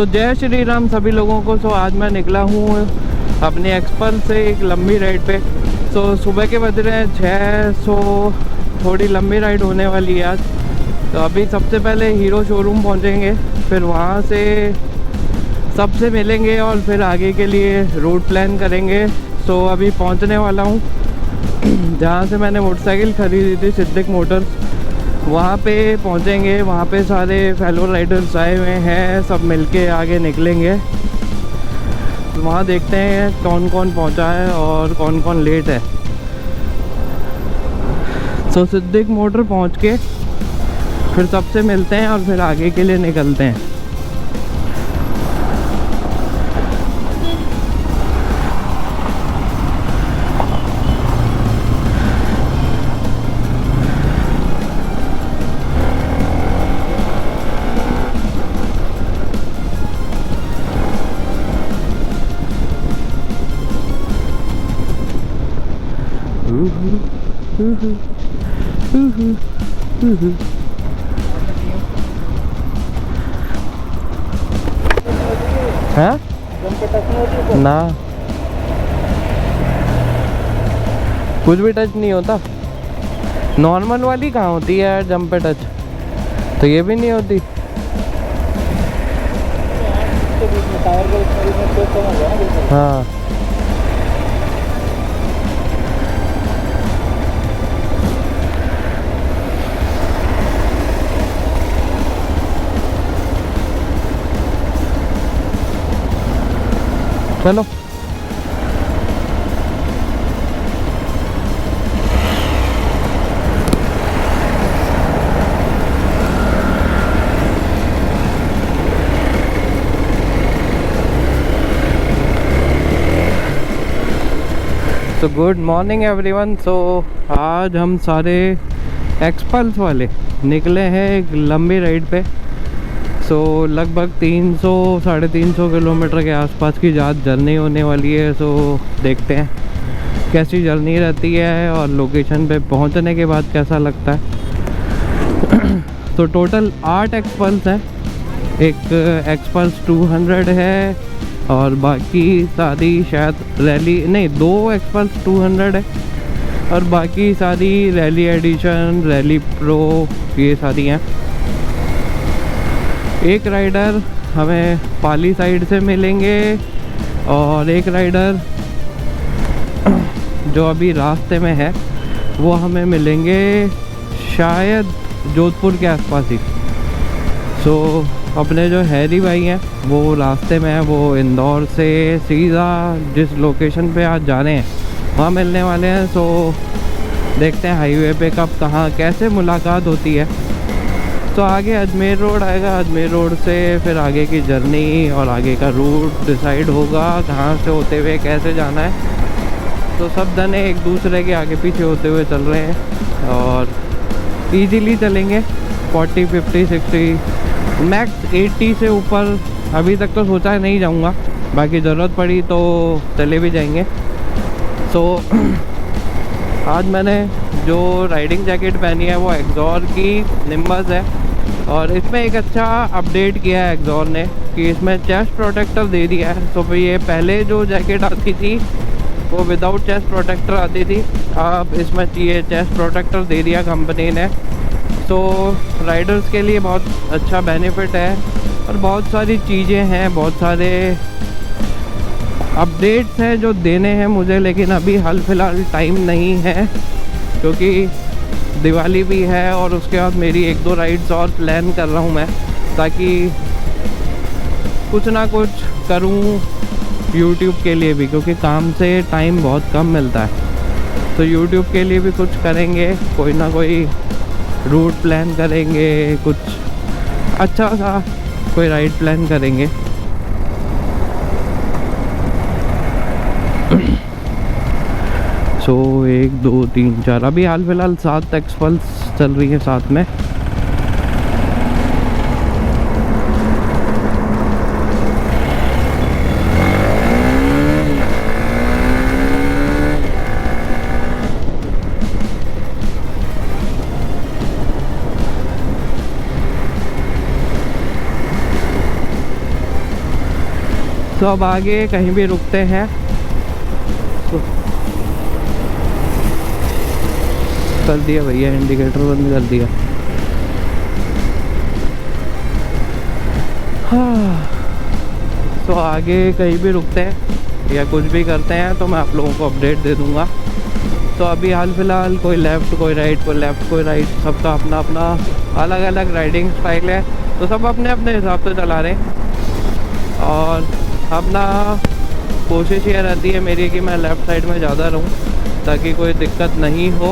तो जय श्री राम सभी लोगों को। सो आज मैं निकला हूँ अपनी एक्सपल्स से एक लंबी राइड पे। सो सुबह के बज रहे हैं 6। सो थोड़ी लंबी राइड होने वाली है आज। तो अभी सबसे पहले हीरो शोरूम पहुँचेंगे, फिर वहाँ से सबसे मिलेंगे और फिर आगे के लिए रूट प्लान करेंगे। सो अभी पहुँचने वाला हूँ जहाँ से मैंने मोटरसाइकिल खरीदी थी, सिद्दीक मोटर्स। वहाँ पे पहुँचेंगे, वहाँ पे सारे फेलो राइडर्स आए हुए हैं, सब मिलके आगे निकलेंगे। वहाँ देखते हैं कौन कौन पहुँचा है और कौन कौन लेट है। तो सिद्दीक मोटर पहुँच के फिर सबसे मिलते हैं और फिर आगे के लिए निकलते हैं। हाँ ना, कुछ भी टच नहीं होता। नॉर्मल वाली कहाँ होती है यार जंप पे टच, तो ये भी नहीं होती। हाँ चलो। तो गुड मॉर्निंग एवरीवन। सो आज हम सारे एक्सपल्स वाले निकले हैं एक लंबी राइड पे। सो लगभग 300-350 किलोमीटर के आसपास की जर्नी होने वाली है। सो देखते हैं कैसी जर्नी रहती है और लोकेशन पे पहुंचने के बाद कैसा लगता है। तो टोटल 8 एक्सपल्स हैं। एक एक्सपल्स 200 है और बाकी सारी शायद रैली, नहीं 2 एक्सपल्स 200 है और बाकी सारी रैली एडिशन, रैली प्रो, ये सारी हैं। एक राइडर हमें पाली साइड से मिलेंगे और एक राइडर जो अभी रास्ते में है वो हमें मिलेंगे शायद जोधपुर के आसपास ही। सो अपने जो हैरी भाई हैं वो रास्ते में है, वो इंदौर से सीधा जिस लोकेशन पे आज जा रहे हैं वहाँ मिलने वाले हैं। सो देखते हैं हाईवे पे कब कहाँ कैसे मुलाकात होती है। तो आगे अजमेर रोड आएगा, अजमेर रोड से फिर आगे की जर्नी और आगे का रूट डिसाइड होगा कहाँ से होते हुए कैसे जाना है। तो सब जने एक दूसरे के आगे पीछे होते हुए चल रहे हैं और इजीली चलेंगे 40, 50, 60, मैक्स 80 से ऊपर अभी तक तो सोचा है नहीं जाऊँगा, बाकी ज़रूरत पड़ी तो चले भी जाएंगे। तो आज मैंने जो राइडिंग जैकेट पहनी है वो एक्सॉर की निम्बस है और इसमें एक अच्छा अपडेट किया है एक्सॉर ने कि इसमें चेस्ट प्रोटेक्टर दे दिया है। तो फिर ये पहले जो जैकेट आती थी वो विदाउट चेस्ट प्रोटेक्टर आती थी, अब इसमें ये चेस्ट प्रोटेक्टर दे दिया कंपनी ने। तो राइडर्स के लिए बहुत अच्छा बेनिफिट है और बहुत सारी चीज़ें हैं, बहुत सारे अपडेट्स हैं जो देने हैं मुझे, लेकिन अभी हाल फिलहाल टाइम नहीं है क्योंकि दिवाली भी है और उसके बाद मेरी 1-2 राइड्स और प्लान कर रहा हूँ मैं, ताकि कुछ ना कुछ करूँ YouTube के लिए भी, क्योंकि काम से टाइम बहुत कम मिलता है। तो YouTube के लिए भी कुछ करेंगे, कोई ना कोई रूट प्लान करेंगे, कुछ अच्छा सा कोई राइड प्लान करेंगे। सो 1, 2, 3, 4 अभी हाल फिलहाल 7 एक्सपल्स चल रही है साथ में। तो अब आगे कहीं भी रुकते हैं। तो कर दिया भैया, इंडिकेटर बंद कर दिया। हाँ, तो आगे कहीं भी रुकते हैं या कुछ भी करते हैं तो मैं आप लोगों को अपडेट दे दूँगा। तो अभी हाल फिलहाल कोई लेफ़्ट कोई राइट, कोई लेफ़्ट कोई राइट, सबका अपना अपना अलग अलग राइडिंग स्टाइल है। तो सब अपने अपने हिसाब से चला रहे हैं और अपना कोशिश ये रहती है मेरी कि मैं लेफ़्ट साइड में ज़्यादा रहूँ ताकि कोई दिक्कत नहीं हो।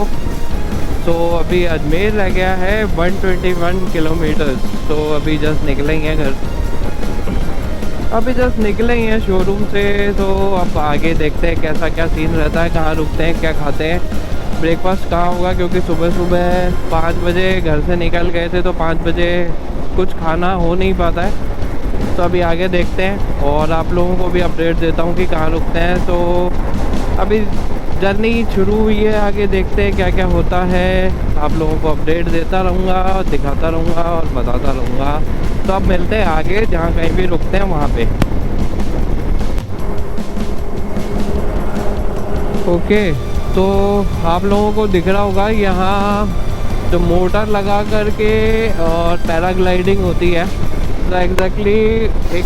तो अभी अजमेर रह गया है 121 किलोमीटर। तो अभी जस्ट निकलेंगे घर, अभी जस्ट निकले ही हैं शोरूम से। तो अब आगे देखते हैं कैसा क्या सीन रहता है, कहाँ रुकते हैं, क्या खाते हैं, ब्रेकफास्ट कहाँ होगा, क्योंकि सुबह सुबह 5 बजे घर से निकल गए थे तो 5 बजे कुछ खाना हो नहीं पाता है। तो अभी आगे देखते हैं और आप लोगों को भी अपडेट देता हूँ कि कहाँ रुकते हैं। तो अभी जर्नी शुरू हुई है, आगे देखते हैं क्या क्या होता है। आप लोगों को अपडेट देता रहूँगा, दिखाता रहूँगा और बताता रहूँगा। तो अब मिलते हैं आगे जहाँ कहीं भी रुकते हैं वहाँ पे। ओके, तो आप लोगों को दिख रहा होगा यहाँ जो मोटर लगा करके और पैराग्लाइडिंग होती है, तो एग्जैक्टली एक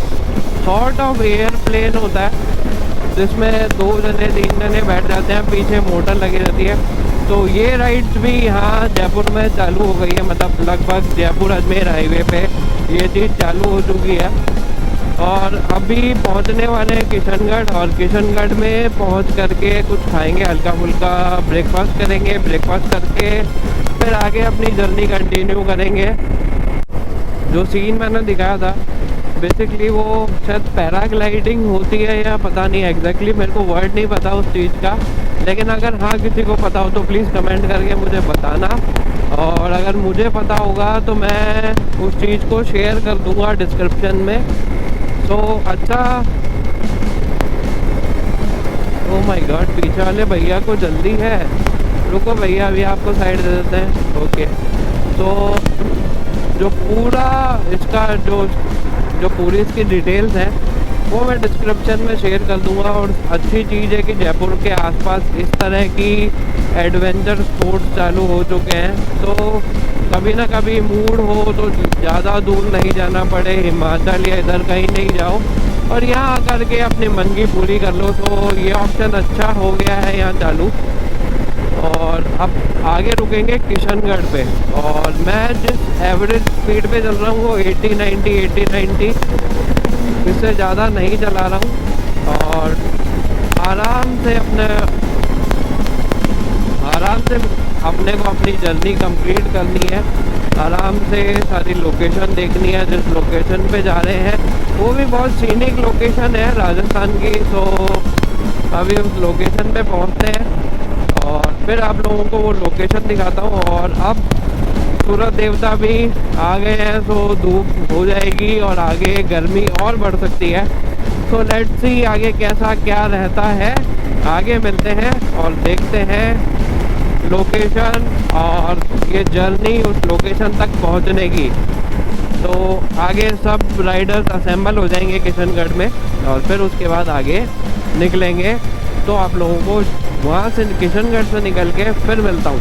सॉर्ट ऑफ एयरप्लेन होता है जिसमें 2 जने 3 जने बैठ जाते हैं, पीछे मोटर लगी रहती है। तो ये राइड्स भी यहाँ जयपुर में चालू हो गई है, मतलब लगभग जयपुर अजमेर हाईवे पे ये चीज़ चालू हो चुकी है। और अभी पहुँचने वाले हैं किशनगढ़, और किशनगढ़ में पहुँच करके कुछ खाएंगे, हल्का फुल्का ब्रेकफास्ट करेंगे। ब्रेकफास्ट करके फिर आगे अपनी जर्नी कंटिन्यू करेंगे। जो सीन मैंने दिखाया था बेसिकली वो शायद पैराग्लाइडिंग होती है या पता नहीं एग्जैक्टली, मेरे को वर्ड नहीं पता उस चीज़ का। लेकिन अगर हाँ किसी को पता हो तो प्लीज़ कमेंट करके मुझे बताना, और अगर मुझे पता होगा तो मैं उस चीज़ को शेयर कर दूँगा डिस्क्रिप्शन में। तो अच्छा, ओ माय गॉड, पीछे वाले भैया को जल्दी है, रुको भैया अभी आपको साइड दे देते हैं। ओके, तो जो पूरा इसका जो पूरी इसकी डिटेल्स हैं वो मैं डिस्क्रिप्शन में शेयर कर दूंगा। और अच्छी चीज़ है कि जयपुर के आसपास इस तरह की एडवेंचर स्पोर्ट्स चालू हो चुके हैं, तो कभी ना कभी मूड हो तो ज़्यादा दूर नहीं जाना पड़े, हिमाचल या इधर कहीं नहीं जाओ और यहाँ आकर के अपनी मन की पूरी कर लो। तो ये ऑप्शन अच्छा हो गया है यहाँ चालू। और अब आगे रुकेंगे किशनगढ़ पे, और मैं जिस एवरेज स्पीड पे चल रहा हूँ वो 80-90 इससे ज़्यादा नहीं चला रहा हूँ। और आराम से अपने को अपनी जर्नी कंप्लीट करनी है, आराम से सारी लोकेशन देखनी है। जिस लोकेशन पे जा रहे हैं वो भी बहुत सीनिक लोकेशन है राजस्थान की। तो अभी उस लोकेशन पे पहुँचते हैं और फिर आप लोगों को वो लोकेशन दिखाता हूँ। और अब सूरज देवता भी आ गए हैं, तो धूप हो जाएगी और आगे गर्मी और बढ़ सकती है। तो लेट्स सी आगे कैसा क्या रहता है, आगे मिलते हैं और देखते हैं लोकेशन और ये जर्नी उस लोकेशन तक पहुंचने की। तो आगे सब राइडर्स असेंबल हो जाएंगे किशनगढ़ में और फिर उसके बाद आगे निकलेंगे। तो आप लोगों को वहाँ से किशनगढ़ से निकल के फिर मिलता हूँ।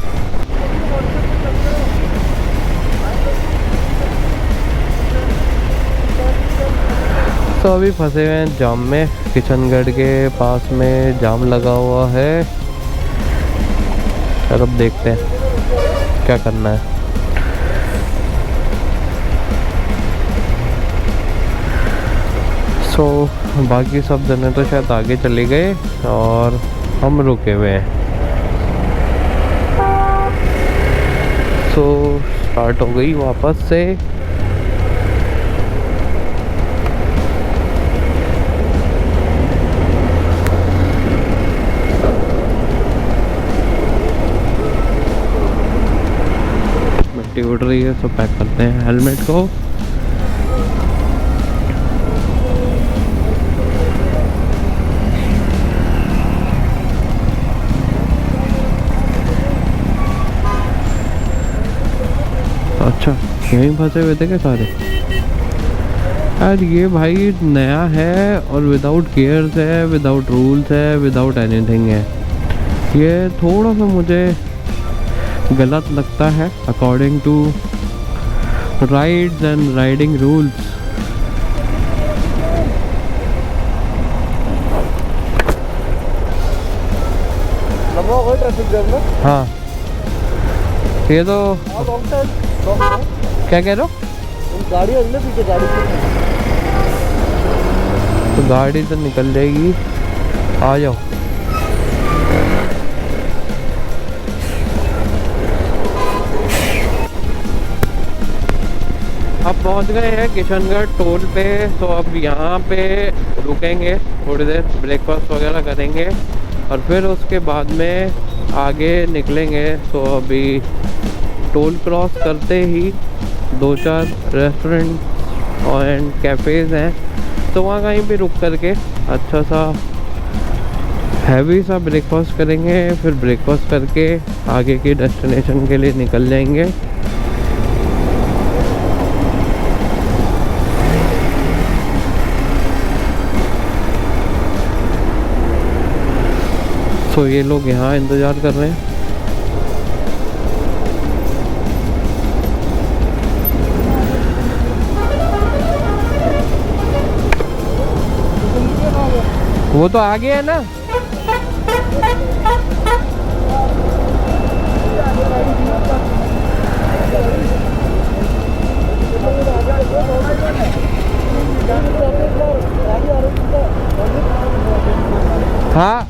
तो अभी फंसे हुए हैं जाम में, किशनगढ़ के पास में जाम लगा हुआ है। चलो अब देखते हैं क्या करना है। सो बाकी सब जने तो शायद आगे चले गए और हम रुके हुए हैं। सो स्टार्ट हो गई वापस से। मिट्टी उड़ रही है, तो पैक करते हैं हेलमेट को। अच्छा, यहीं फंसे हुए थे क्या सारे? यार ये भाई नया है और विदाउट केयर्स है, विदाउट रूल्स है, विदाउट एनीथिंग है। ये थोड़ा सा मुझे गलत लगता है according to rides and riding rules. Traffic jam में। हाँ ये तो क्या कह रहे हो? गाड़ी अगले पीछे गाड़ी तो गाड़ी तो निकल जाएगी, आ जाओ। अब पहुंच गए हैं किशनगढ़ टोल पे। तो अब यहाँ पे रुकेंगे थोड़ी देर, ब्रेकफास्ट वगैरह करेंगे और फिर उसके बाद में आगे निकलेंगे। तो अभी टोल क्रॉस करते ही 2-4 रेस्टोरेंट एंड कैफ़ेज़ हैं, तो वहाँ कहीं भी रुक करके अच्छा सा हैवी सा ब्रेकफास्ट करेंगे। फिर ब्रेकफास्ट करके आगे की डेस्टिनेशन के लिए निकल जाएंगे। तो ये लोग यहाँ इंतज़ार कर रहे हैं। वो तो आगे है ना। हाँ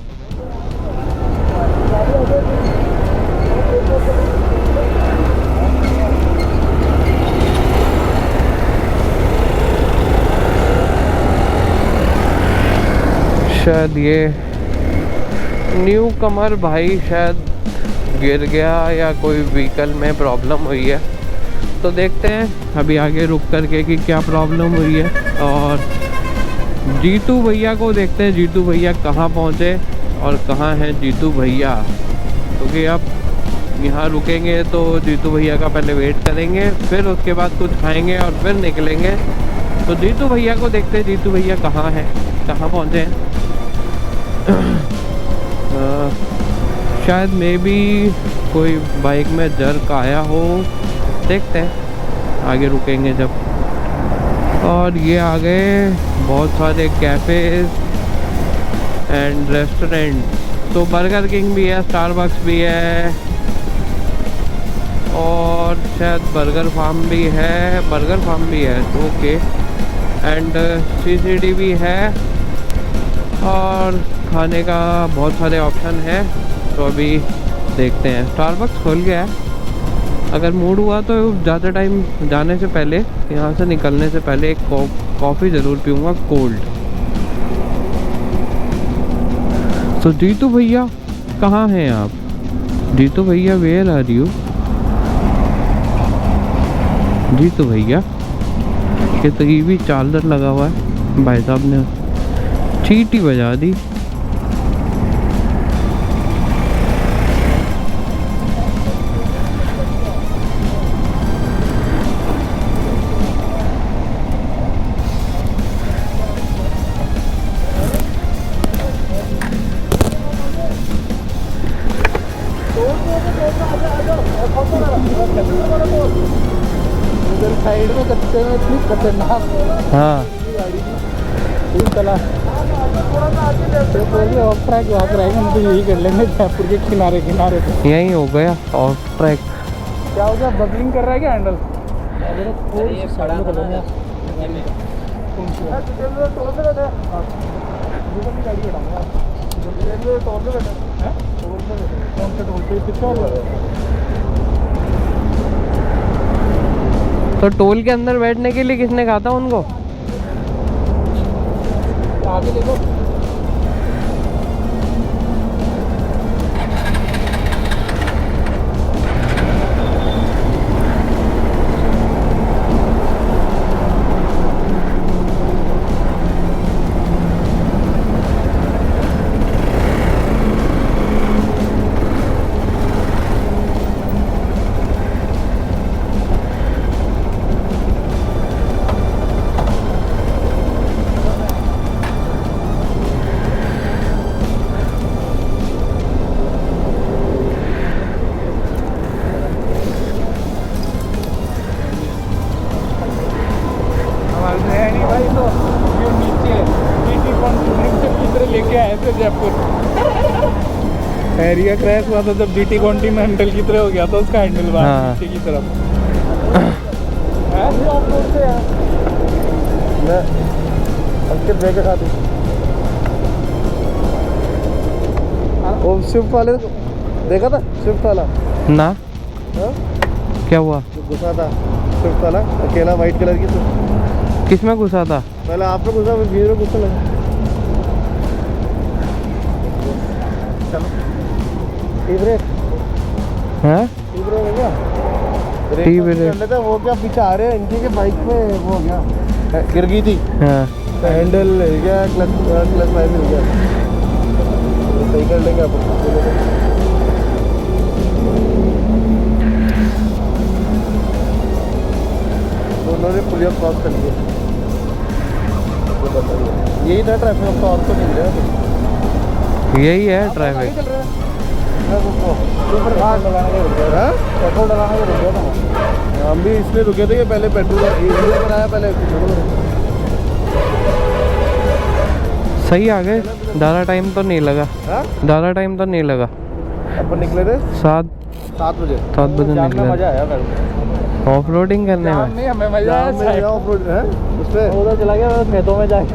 शायद ये न्यू कमर भाई शायद गिर गया या कोई व्हीकल में प्रॉब्लम हुई है। तो देखते हैं अभी आगे रुक करके कि क्या प्रॉब्लम हुई है। और जीतू भैया को देखते हैं, जीतू भैया कहाँ पहुँचे और कहाँ हैं जीतू भैया। क्योंकि अब यहाँ रुकेंगे तो जीतू भैया का पहले वेट करेंगे, फिर उसके बाद कुछ खाएंगे और फिर निकलेंगे। तो जीतू भैया को देखते हैं, जीतू भैया कहाँ हैं, कहाँ पहुँचे हैं। शायद मे बी कोई बाइक में जर्क आया हो, देखते हैं आगे रुकेंगे जब। और ये आ गए बहुत सारे कैफ़ेज़ एंड रेस्टोरेंट। तो बर्गर किंग भी है, स्टारबक्स भी है और शायद बर्गर फार्म भी है, ओके। एंड CCD भी है और खाने का बहुत सारे ऑप्शन है। तो अभी देखते हैं। स्टारबक्स खोल गया है। अगर मूड हुआ तो ज़्यादा टाइम जाने से पहले, यहाँ से निकलने से पहले एक कॉफ़ी ज़रूर पीऊँगा कोल्ड। तो जीतू भैया कहाँ हैं आप? जीतू भैया वेयर आर यू? जीतू भैया ये तो EV चार्जर लगा हुआ है, भाई साहब ने चींटी बजा दी। साइड में कच्चे में इतनी खतरनाक हाँ चला ऑफ ट्रैक वहाँ पर आएंगे, हम तो यही कर लेंगे जयपुर के किनारे किनारे पे। यही हो गया ऑफ ट्रैक। क्या हो गया, बबलिंग कर रहा है क्या हैंडल? थोड़ी सी साइड में कर लेंगे। तो टोल के अंदर बैठने के लिए किसने कहा था उनको? आगे देखो। किधर लेके आए थे जयपुर। एरिया क्रैश हुआ था जब जीटी कॉन्टिनेंटल की तरह हो गया था उसका हैंडल बार हाँ। नीचे की तरफ। ऐसे ऑफ रोड से यार मैं उसके ब्रेक खा दी। वो स्विफ्ट वाले देखा था, स्विफ्ट वाला ना हाँ? क्या हुआ? जो घुसा था स्विफ्ट वाला अकेला वाइट कलर की। तो किस में घुसा था? पहले आप लोग घुसा, फिर में घुसा लगा। चलो टी ब्रेक हैं? टी ब्रेक है क्या? टी ब्रेक कर लेते हैं, वो क्या पीछे आ रहे हैं इनकी के बाइक में वो हो गया, गिर गई थी, हाँ। हैंडल हिल गया, क्लच पाइप हिल गया। तो सही कर लेंगे आप। दोनों ने पुलिया क्रॉस कर लिया। यही था ट्रैफिक, अब तो और तो नहीं गया। यही है ट्रैफिक। चल रहा है पेट्रोल डलाने के रुक गया था। हम भी इसलिए रुके थे कि पहले पेट्रोल कराया, पहले सही आ गए, ज़्यादा टाइम तो नहीं लगा, ज़्यादा टाइम तो नहीं लगा। अपन निकले थे 7 बजे। बजे निकले। मजा आया मेरे को ऑफ रोडिंग करने में। नहीं, हमें मजा आया ऑफ रोड है उसमें। उधर चला गया खेतों में जाके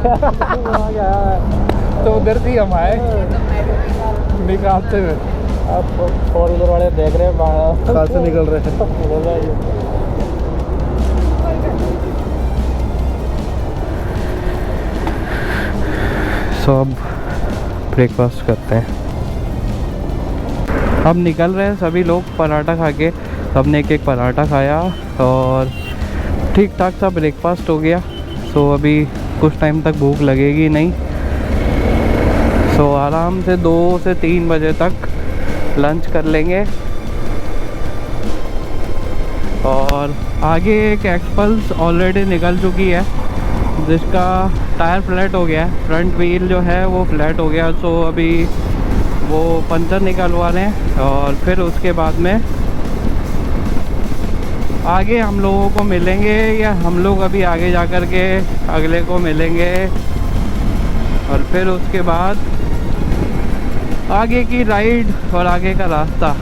तो उधर से हम आए निकालते हुए। आप 4 व्हीलर वाले देख रहे हैं कहाँ से निकल रहे हैं। सो अब ब्रेकफास्ट करते हैं। अब निकल रहे हैं सभी लोग पराठा खा के। सबने एक पराठा खाया और ठीक ठाक सा ब्रेकफास्ट हो गया। सो अभी कुछ टाइम तक भूख लगेगी नहीं। सो आराम से 2 से 3 बजे तक लंच कर लेंगे। और आगे एक एक्सपल्स ऑलरेडी निकल चुकी है जिसका टायर फ्लैट हो गया है, फ्रंट व्हील जो है वो फ्लैट हो गया। सो अभी वो पंचर निकलवा रहे हैं और फिर उसके बाद में आगे हम लोगों को मिलेंगे, या हम लोग अभी आगे जा कर के अगले को मिलेंगे। और फिर उसके बाद आगे की राइड और आगे का रास्ता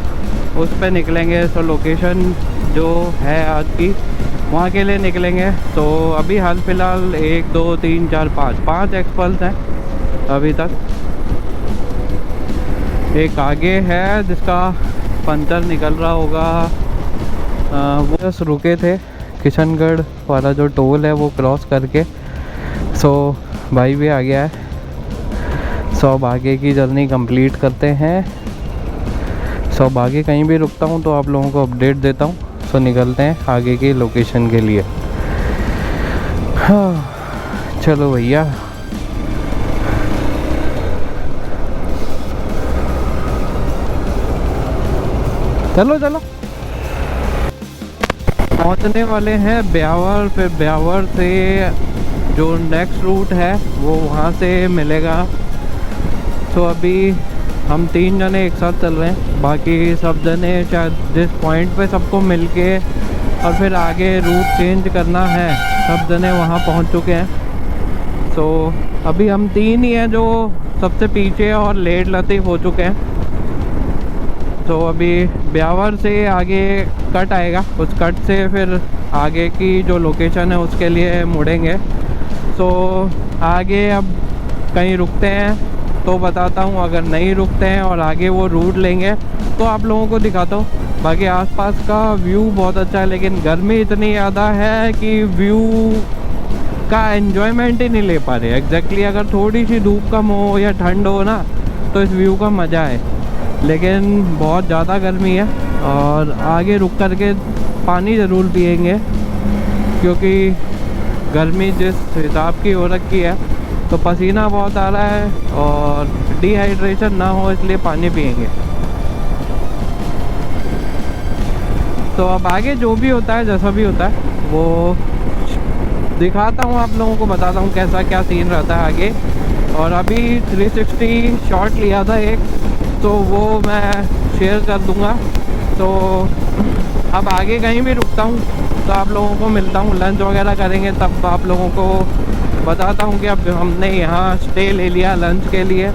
उस पे निकलेंगे। सो लोकेशन जो है आज की वहाँ के लिए निकलेंगे। तो अभी हाल फिलहाल 1 2 3 4 5 एक्सपल्स हैं अभी तक। एक आगे है जिसका पंचर निकल रहा होगा। वो बस रुके थे किशनगढ़ वाला जो टोल है वो क्रॉस करके। सो भाई भी आ गया है। सो अब आगे की जर्नी कंप्लीट करते हैं। सो अब आगे कहीं भी रुकता हूँ तो आप लोगों को अपडेट देता हूँ। सो निकलते हैं आगे की लोकेशन के लिए। हाँ चलो भैया। चलो चलो पहुंचने वाले हैं ब्यावर। फिर ब्यावर से जो नेक्स्ट रूट है वो वहाँ से मिलेगा। तो अभी हम 3 जने एक साथ चल रहे हैं, बाकी सब जने शायद जिस पॉइंट पे सबको मिलके और फिर आगे रूट चेंज करना है सब जने वहाँ पहुँच चुके हैं। तो अभी हम 3 ही हैं जो सबसे पीछे और लेट लतीफ़ हो चुके हैं। तो अभी ब्यावर से आगे कट आएगा, उस कट से फिर आगे की जो लोकेशन है उसके लिए मुड़ेंगे। तो आगे अब कहीं रुकते हैं तो बताता हूँ, अगर नहीं रुकते हैं और आगे वो रूट लेंगे तो आप लोगों को दिखाता हूँ। बाकी आसपास का व्यू बहुत अच्छा है, लेकिन गर्मी इतनी ज़्यादा है कि व्यू का एन्जॉयमेंट ही नहीं ले पा रहे। एग्जैक्टली अगर थोड़ी सी धूप कम हो या ठंड हो ना तो इस व्यू का मज़ा है, लेकिन बहुत ज़्यादा गर्मी है। और आगे रुक कर के पानी ज़रूर पिएंगे क्योंकि गर्मी जिस हिसाब की हो रखी है तो पसीना बहुत आ रहा है और डिहाइड्रेशन ना हो इसलिए पानी पिएंगे। तो अब आगे जो भी होता है जैसा भी होता है वो दिखाता हूँ आप लोगों को, बताता हूँ कैसा क्या सीन रहता है आगे। और अभी 360 शॉट लिया था एक, तो वो मैं शेयर कर दूँगा। तो अब आगे कहीं भी रुकता हूँ तो आप लोगों को मिलता हूँ, लंच वगैरह करेंगे तब आप लोगों को बताता हूँ कि अब हमने यहाँ स्टे ले लिया लंच के लिए।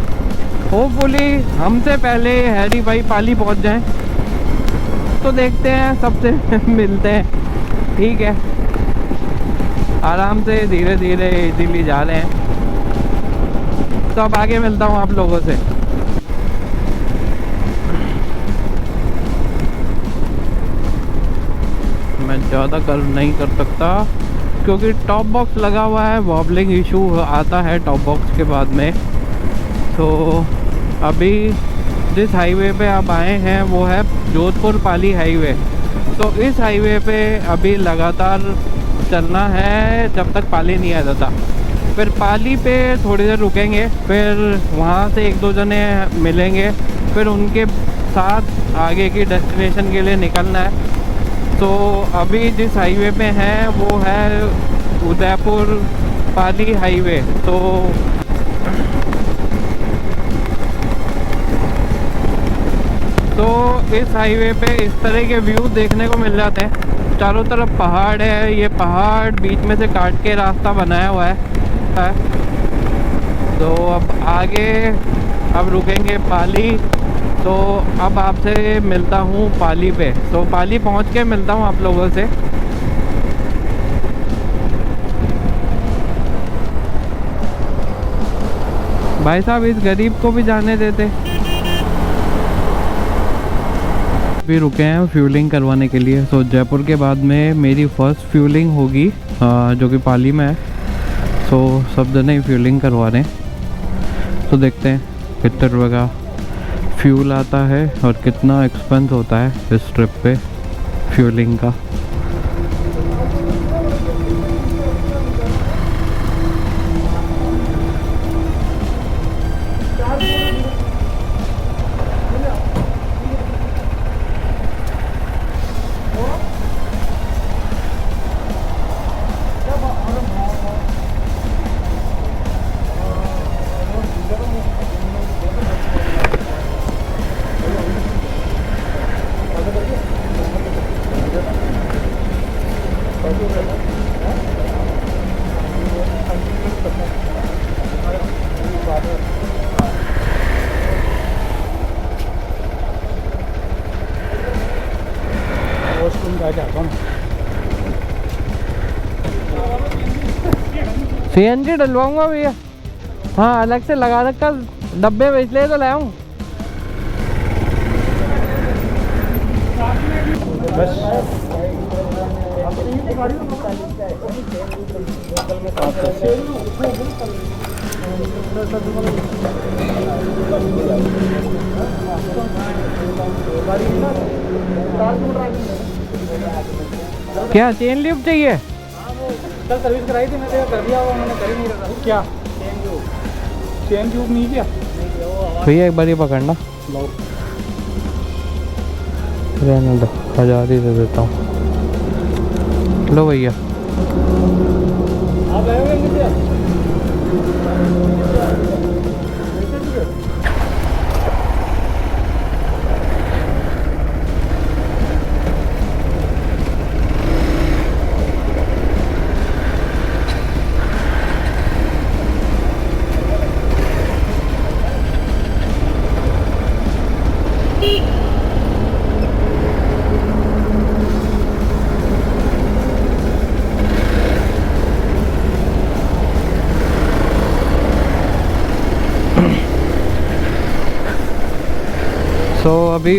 होपफुली हमसे पहले हैरी भाई पाली पहुँच जाएं, तो देखते हैं, सबसे मिलते हैं। ठीक है, आराम से धीरे धीरे इजीली जा रहे हैं। तो अब आगे मिलता हूँ आप लोगों से। मैं ज़्यादा नहीं कर सकता क्योंकि टॉप बॉक्स लगा हुआ है, वॉबलिंग इशू आता है टॉप बॉक्स के बाद में। तो अभी जिस हाईवे पे आप आए हैं वो है जोधपुर पाली हाईवे। तो इस हाईवे पे अभी लगातार चलना है जब तक पाली नहीं आ जाता। फिर पाली पे थोड़ी देर रुकेंगे, फिर वहाँ से एक दो जने मिलेंगे, फिर उनके साथ आगे की डेस्टिनेशन के लिए निकलना है। तो अभी जिस हाईवे पे हैं वो है उदयपुर पाली हाईवे। तो इस हाईवे पे इस तरह के व्यू देखने को मिल जाते हैं। चारों तरफ पहाड़ है, ये पहाड़ बीच में से काट के रास्ता बनाया हुआ है। तो अब आगे अब रुकेंगे पाली। तो अब आपसे मिलता हूँ पाली पे। तो पाली पहुँच के मिलता हूँ आप लोगों से। भाई साहब इस गरीब को भी जाने देते। भी रुके हैं फ्यूलिंग करवाने के लिए। तो जयपुर के बाद में मेरी फर्स्ट फ्यूलिंग होगी जो कि पाली में है। तो सब जने फ्यूलिंग करवा रहे हैं। तो देखते हैं कितने रुपये का फ्यूल आता है और कितना एक्सपेंस होता है इस ट्रिप पे फ्यूलिंग का। CNG डलवाऊंगा भैया। हाँ अलग से लगा रखा, डब्बे बेच ले तो लाऊं। क्या चेन लिफ्ट चाहिए? कल सर्विस कराई थी मैंने, कर दिया हुआ मैंने, कर ही नहीं रखा। क्या चेन ट्यूब नहीं किया भैया? एक बार ये पकड़ना, रहने दो, 1000 ही दे देता हूँ। लो भैया। आप आएंगे तो अभी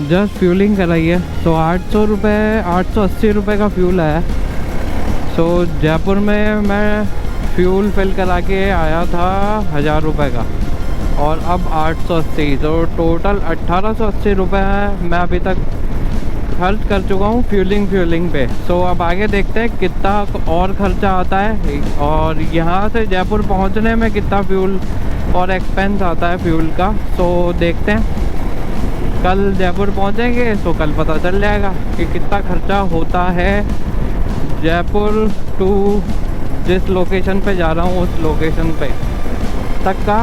जस्ट फ्यूलिंग कराई है। तो 800 रुपये 880 रुपये का फ्यूल आया। तो जयपुर में मैं फ्यूल फिल करा के आया था 1000 रुपये का, और अब 880, तो टोटल 1880 रुपये है मैं अभी तक खर्च कर चुका हूँ फ्यूलिंग पे। तो अब आगे देखते हैं कितना और खर्चा आता है, और यहाँ से जयपुर पहुँचने में कितना फ्यूल और एक्सपेंस आता है फ्यूल का। तो देखते हैं, कल जयपुर पहुँचेंगे तो कल पता चल जाएगा कि कितना खर्चा होता है जयपुर टू जिस लोकेशन पे जा रहा हूँ उस लोकेशन पे तक का।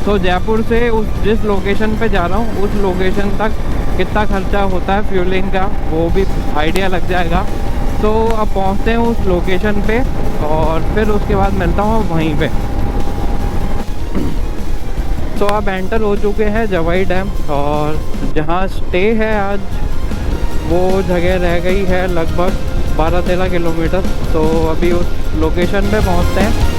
तो जयपुर से उस जिस लोकेशन पे जा रहा हूँ उस लोकेशन तक कितना खर्चा होता है फ्यूलिंग का, वो भी आइडिया लग जाएगा। तो अब पहुँचते हैं उस लोकेशन पे और फिर उसके बाद मिलता हूँ वहीं पे। तो अब एंटर हो चुके हैं जवाई डैम और जहाँ स्टे है आज वो जगह रह गई है लगभग 12-13 किलोमीटर। तो अभी उस लोकेशन पे पहुँचते हैं